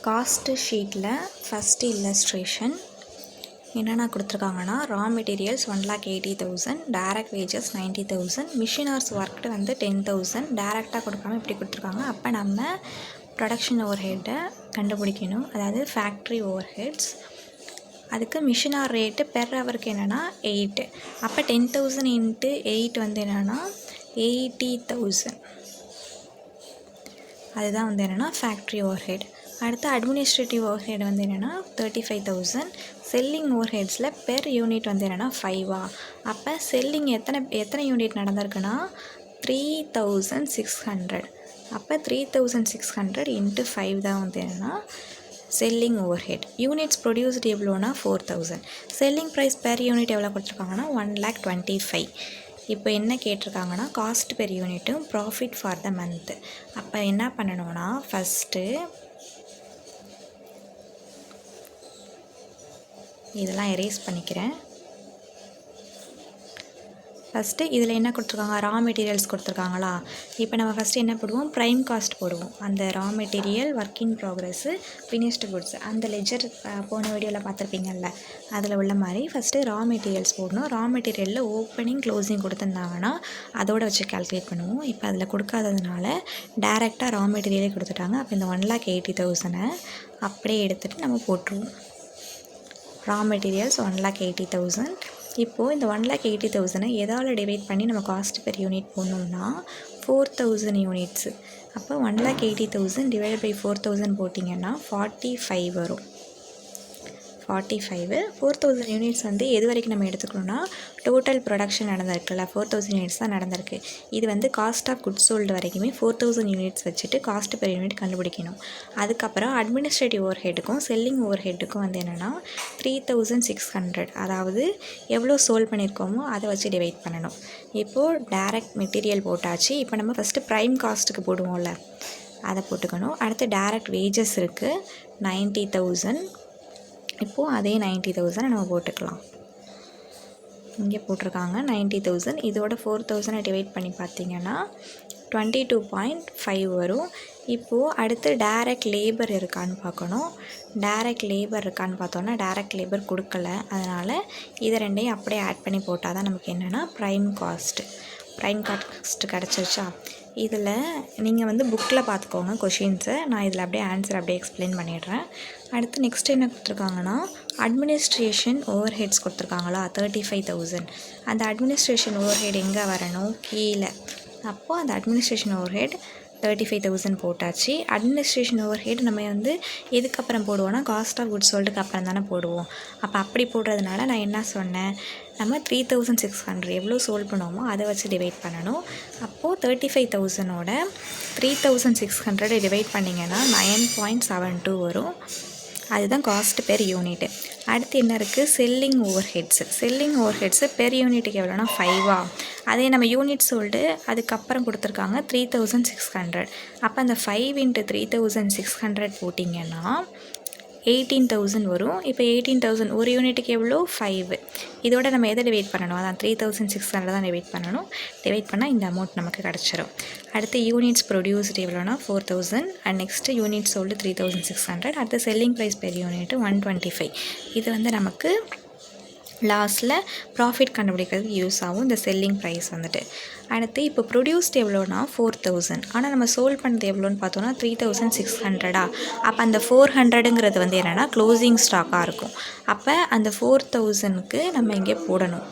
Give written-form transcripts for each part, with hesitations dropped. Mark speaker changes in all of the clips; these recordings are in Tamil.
Speaker 1: காஸ்ட் ஷீட்டில் ஃபஸ்ட்டு இல்லஸ்ட்ரேஷன் என்னென்ன கொடுத்துருக்காங்கன்னா, raw materials 1,80,000, direct wages 90,000, machine hours worked வந்து 10,000. டேரெக்டாக கொடுக்காம இப்படி கொடுத்துருக்காங்க. அப்போ நம்ம ப்ரொடக்ஷன் ஓவர் ஹெட்டை கண்டுபிடிக்கணும், அதாவது ஃபேக்ட்ரி ஓவர் ஹெட்ஸ். அதுக்கு மிஷின் ஹவர் ரேட்டு பெர் ஹவருக்கு என்னென்னா 8. அப்போ 10,000 இன்ட்டு 8 வந்து என்னென்னா 80,000. அதுதான் வந்து என்னென்னா ஃபேக்ட்ரி ஓவர் ஹெட். அடுத்து அட்மினிஸ்ட்ரேட்டிவ் ஓவர் ஹெட் வந்து என்னென்னா 35,000. செல்லிங் ஓவர் ஹெட்ஸில் பெர் யூனிட் வந்து என்னென்னா 5. அப்போ செல்லிங் எத்தனை யூனிட் நடந்திருக்குன்னா 3,600. அப்போ 3,600 இன்ட்டு 5 தான் வந்து என்னென்னா செல்லிங் ஓவர் ஹெட். யூனிட்ஸ் ப்ரொடியூஸ்டு எவ்வளோனா 4,000. செல்லிங் ப்ரைஸ் பெர் யூனிட் எவ்வளோ கொடுத்துருக்காங்கன்னா 1,25,000. இப்போ என்ன கேட்டிருக்காங்கன்னா காஸ்ட் பெர் யூனிட்டும் ப்ராஃபிட் ஃபார் த மந்த்து. அப்போ என்ன பண்ணணும்னா ஃபஸ்ட்டு இதெல்லாம் எரேஸ் பண்ணிக்கிறேன். ஃபஸ்ட்டு இதில் என்ன கொடுத்துருக்காங்க, ரா மெட்டீரியல்ஸ் கொடுத்துருக்காங்களா. இப்போ நம்ம ஃபஸ்ட்டு என்ன போடுவோம், ப்ரைம் காஸ்ட் போடுவோம். அந்த raw material, work in progress, finished goods, அந்த லெஜர் போன வீடியோவில் பார்த்துருப்பீங்கல்ல, அதில் உள்ள மாதிரி ஃபஸ்ட்டு ரா மெட்டீரியல்ஸ் போடணும். ரா மெட்டீரியலில் ஓப்பனிங் க்ளோசிங் கொடுத்துருந்தாங்கன்னா அதோடு வச்சு கால்குலேட் பண்ணுவோம். இப்போ அதில் கொடுக்காததுனால டேரெக்டாக ரா மெட்டீரியலே கொடுத்துட்டாங்க. அப்போ இந்த 1,80,000 அப்படியே எடுத்துகிட்டு நம்ம போட்டுருவோம். Raw materials 1,80,000. இப்போது இந்த 1,80,000 எதால் டிவைட் பண்ணி நம்ம காஸ்ட் பெர் யூனிட் போடணும்னா 4,000 யூனிட்ஸு. அப்போ 1,80,000 டிவைட் பை 4,000 போட்டிங்கன்னா 45 வரும். 45. 4,000 யூனிட்ஸ் வந்து எது வரைக்கும் நம்ம எடுத்துக்கணும்னா டோட்டல் ப்ரொடக்ஷன் நடந்திருக்குல்ல, 4,000 யூனிட்ஸ் தான் நடந்திருக்கு. இது வந்து காஸ்ட் ஆஃப் குட்ஸ் சோல்டு வரைக்குமே 4,000 யூனிட்ஸ் வச்சுட்டு காஸ்ட் பெர் யூனிட் கண்டுபிடிக்கணும். அதுக்கப்புறம் அட்மினிஸ்ட்ரேட்டிவ் ஓவர் ஹெட்டுக்கும் செல்லிங் ஓவர் ஹெட்டுக்கும் வந்து என்னென்னா 3,600, அதாவது எவ்வளோ சோல்ட் பண்ணியிருக்கோமோ அதை வச்சு டிவைட் பண்ணணும். இப்போது டைரக்ட் மெட்டீரியல் போட்டாச்சு. இப்போ நம்ம ஃபஸ்ட்டு ப்ரைம் காஸ்ட்டுக்கு போடுவோம்ல, அதை போட்டுக்கணும். அடுத்து டைரக்ட் வேஜஸ் இருக்குது 90,000. இப்போது அதே 90,000 நம்ம போட்டுக்கலாம். இங்கே போட்டிருக்காங்க 90,000. இதோட 4,000 டிவைட் பண்ணி பார்த்திங்கன்னா 22.5 வரும். இப்போது அடுத்து டைரக்ட் லேபர் இருக்கான்னு பார்க்கணும். டைரக்ட் லேபர் இருக்கான்னு பார்த்தோன்னா டைரக்ட் லேபர் கொடுக்கல. அதனால் இதை ரெண்டையும் அப்படியே ஆட் பண்ணி போட்டால் தான் நமக்கு என்னென்னா ப்ரைம் காஸ்ட்டு கிடச்சிருச்சா. இதில் நீங்கள் வந்து புக்கில் பார்த்துக்கோங்க கொஷின்ஸை, நான் இதில் அப்படியே ஆன்சர் அப்படியே எக்ஸ்பிளைன் பண்ணிடுறேன். அடுத்து நெக்ஸ்ட் என்ன கொடுத்துருக்காங்கன்னா அட்மினிஸ்ட்ரேஷன் ஓவர் ஹெட்ஸ் கொடுத்துருக்காங்களா 35,000. அந்த அட்மினிஸ்ட்ரேஷன் ஓவர் ஹெட் எங்கே வரணும், கீழே. அப்போது அந்த அட்மினிஸ்ட்ரேஷன் ஓவர் ஹெட் 35,000 போட்டாச்சு. அட்மினிஸ்ட்ரேஷன் ஓவர் ஹெட் நம்ம வந்து எதுக்கப்புறம் போடுவோம்னா காஸ்ட் ஆஃப் குட்ஸ் சோல்டுக்கு அப்புறம் தானே போடுவோம். அப்போ அப்படி போடுறதுனால நான் என்ன சொன்னேன், நம்ம 3,600 எவ்வளோ சோல்ட் பண்ணுவோமோ அதை வச்சு டிவைட் பண்ணணும். அப்போது 35,000ஓட 3,600 டிவைட் பண்ணிங்கன்னா 9.72 வரும். அதுதான் காஸ்ட் பெர் யூனிட்டு. அடுத்து என்ன இருக்குது, செல்லிங் ஓவர் ஹெட்ஸு பெர் யூனிட்டுக்கு எவ்வளோனா 5. அதே நம்ம யூனிட் சோல்டு அதுக்கப்புறம் கொடுத்துருக்காங்க 3,600. அப்போ அந்த 5 இன்ட்டு 3,600 போட்டிங்கன்னா 18,000 வரும். இப்போ 18,000 ஒரு யூனிட்டுக்கு எவ்வளோ 5. இதோட நம்ம எதை டிவைட் பண்ணணும், அதான் 3,600 தான் டிவைட் பண்ணணும். டிவைட் பண்ணால் இந்த அமௌண்ட் நமக்கு கிடச்சிரும். அடுத்து யூனிட்ஸ் ப்ரொடியூஸ்டு எவ்வளோனா 4,000. And next unit sold 3,600. அடுத்து செல்லிங் ப்ரைஸ் பெர் யூனிட்டு 125. இது வந்து நமக்கு லாஸ்ட்டில் ப்ராஃபிட் கண்டுபிடிக்கிறதுக்கு யூஸ் ஆகும் இந்த செல்லிங் ப்ரைஸ் வந்துட்டு. அடுத்து இப்போ ப்ரொடியூஸ்டு எவ்வளோனா 4,000. ஆனால் நம்ம சோல்ட் பண்ணது எவ்வளோன்னு பார்த்தோன்னா 3,600. அப்போ அந்த 400ங்கிறது வந்து என்னென்னா க்ளோசிங் ஸ்டாக்காக இருக்கும். அப்போ அந்த 4,000க்கு நம்ம இங்கே போடணும்.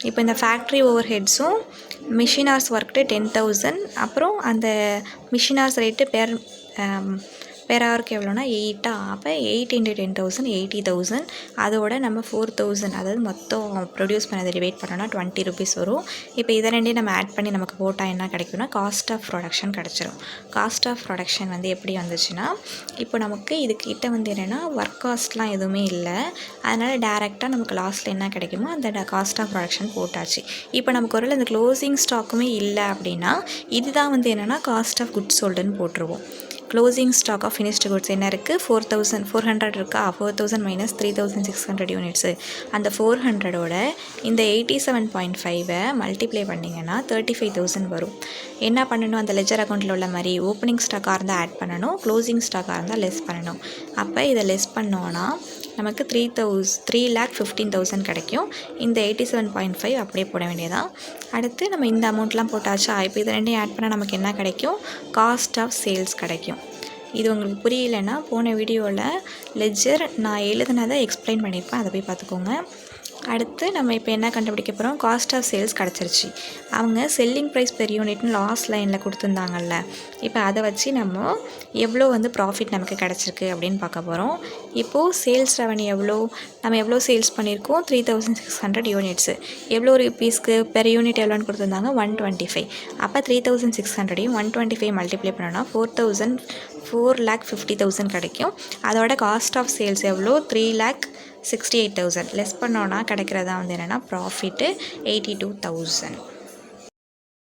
Speaker 1: இப்போ இந்த ஃபேக்ட்ரி ஓவர் ஹெட்ஸும் மிஷின் ஹவர்ஸ் ஒர்க்டு 10,000. அப்புறம் அந்த மிஷின் ஹவர்ஸ் ரேட்டு பெர் ஹவருக்கு எவ்வளோனா 8. அப்போ 8 இன்ட்டு 10,000 80,000. அதோட நம்ம 4,000, அதாவது மொத்தம் ப்ரொடியூஸ் பண்ணதை டிவைட் பண்ணோன்னா 20 rupees வரும். இப்போ இதை ரெண்டையும் நம்ம ஆட் பண்ணி நமக்கு போட்டால் என்ன கிடைக்கும்னா காஸ்ட் ஆஃப் ப்ரொடக்ஷன் கிடச்சிரும். காஸ்ட் ஆஃப் ப்ரொடக்ஷன் வந்து எப்படி வந்துச்சுன்னா, இப்போ நமக்கு இதுக்கிட்ட வந்து என்னென்னா ஒர்க் காஸ்ட்லாம் எதுவுமே இல்லை. அதனால் டேரெக்டாக நமக்கு லாஸ்ட்டில் என்ன கிடைக்குமோ அந்த காஸ்ட் ஆஃப் ப்ரொடக்ஷன் போட்டாச்சு. இப்போ நமக்கு ஒரு இந்த க்ளோசிங் ஸ்டாக்குமே இல்லை அப்படின்னா இதுதான் வந்து என்னென்னா காஸ்ட் ஆஃப் குட்ஸ் சோல்டுன்னு போட்டுருவோம். Closing stock of finished goods என்ன இருக்குது, 4,400 இருக்கா, 4,000 மைனஸ் 3,600 யூனிட்ஸு. அந்த 400ஓட இந்த 87.5 மல்டிப்ளை பண்ணிங்கன்னா 35,000 வரும். என்ன பண்ணணும், அந்த லெஜர் அக்கௌண்ட்டில் உள்ள மாதிரி ஓப்பனிங் ஸ்டாக்காக இருந்தால் ஆட் பண்ணணும், க்ளோசிங் ஸ்டாக்காக இருந்தால் லெஸ் பண்ணணும். அப்போ இதை லெஸ் பண்ணோன்னா நமக்கு 3,15,000 கிடைக்கும். இந்த 87.5 அப்படியே போட வேண்டியதான். அடுத்து நம்ம இந்த அமௌண்ட்லாம் போட்டாச்சா, இப்போ இது ரெண்டையும் ஆட் பண்ணால் நமக்கு என்ன கிடைக்கும், காஸ்ட் ஆஃப் சேல்ஸ் கிடைக்கும். இது உங்களுக்கு புரியலைன்னா போன வீடியோவில் லெஜர் நான் எழுதுனதை எக்ஸ்பிளைன் பண்ணியிருப்பேன், அதை போய் பார்த்துக்கோங்க. அடுத்து நம்ம இப்போ என்ன கண்டுபிடிக்க போகிறோம், காஸ்ட் ஆஃப் சேல்ஸ் கிடச்சிருச்சு. அவங்க செல்லிங் ப்ரைஸ் பெர் யூனிட்னு லாஸ்ட் லைனில் கொடுத்துருந்தாங்கல்ல, இப்போ அதை வச்சு நம்ம எவ்வளோ ப்ராஃபிட் நமக்கு கிடச்சிருக்கு அப்படின்னு பார்க்க போகிறோம். இப்போது சேல்ஸ் ரெவன்யூ நம்ம எவ்வளோ சேல்ஸ் பண்ணியிருக்கோம், 3,600 யூனிட்ஸு. எவ்வளோ ஒரு பீஸ்க்கு பெர் யூனிட் எவ்வளோன்னு கொடுத்துருந்தாங்க, 125. அப்போ 3,600ஐயும் 125 மல்டிப்ளை பண்ணோன்னா 4,50,000 கிடைக்கும். அதோட காஸ்ட் ஆஃப் சேல்ஸ் எவ்வளோ, 3,68,000. லெஸ் பண்ணோன்னா கிடைக்கிறதா என்னென்னா ப்ராஃபிட்டு 82,000.